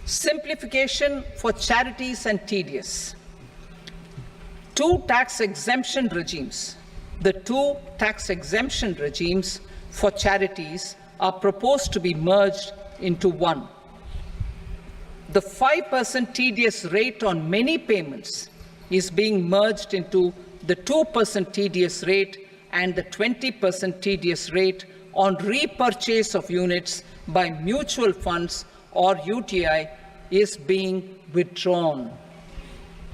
Simplification for charities and TDS. Two tax exemption regimes. The two tax exemption regimes for charities are proposed to be merged into one. The 5% TDS rate on many payments is being merged into the 2% TDS rate, and the 20% TDS rate on repurchase of units by mutual funds or UTI is being withdrawn.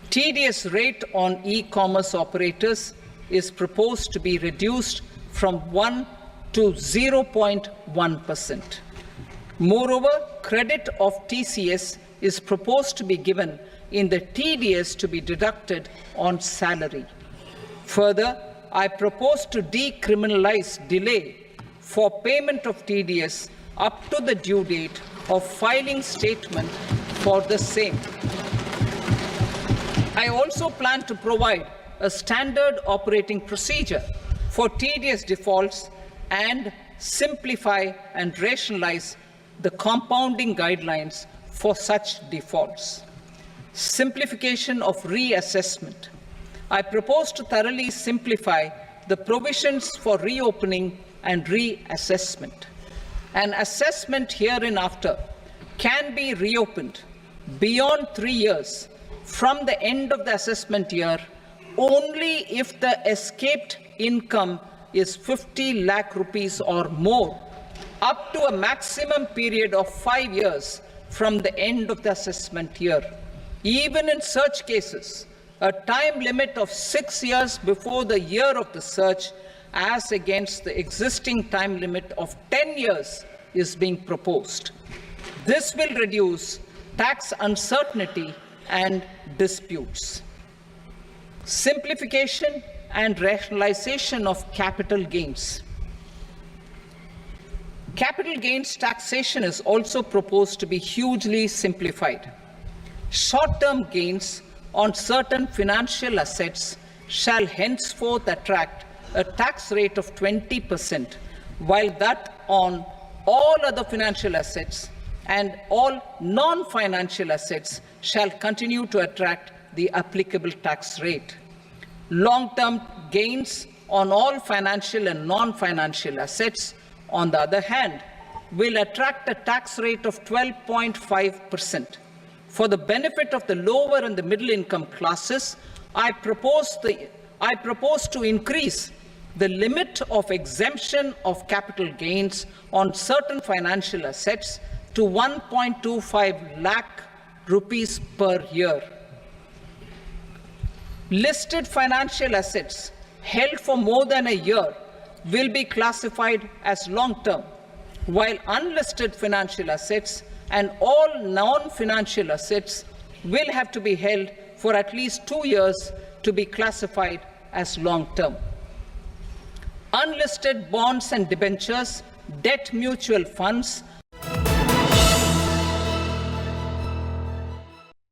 TDS rate on e-commerce operators is proposed to be reduced from 1 to 0.1%. Moreover, credit of TCS is proposed to be given in the TDS to be deducted on salary. Further, I propose to decriminalize delay for payment of TDS up to the due date of filing statement for the same. I also plan to provide a standard operating procedure for TDS defaults and simplify and rationalize the compounding guidelines for such defaults. Simplification of reassessment. I propose to thoroughly simplify the provisions for reopening and reassessment. An assessment hereinafter can be reopened beyond 3 years from the end of the assessment year only if the escaped income is 50 lakh rupees or more, up to a maximum period of 5 years from the end of the assessment year. Even in such cases, a time limit of 6 years before the year of the search, as against the existing time limit of 10 years, is being proposed. This will reduce tax uncertainty and disputes. Simplification and rationalization of capital gains. Capital gains taxation is also proposed to be hugely simplified. Short-term gains on certain financial assets shall henceforth attract a tax rate of 20%, while that on all other financial assets and all non-financial assets shall continue to attract the applicable tax rate. Long-term gains on all financial and non-financial assets, on the other hand, will attract a tax rate of 12.5%. For the benefit of the lower and the middle income classes, I propose to increase the limit of exemption of capital gains on certain financial assets to 1.25 lakh rupees per year. Listed financial assets held for more than a year will be classified as long-term, while unlisted financial assets and all non-financial assets will have to be held for at least 2 years to be classified as long-term. Unlisted bonds and debentures, debt mutual funds,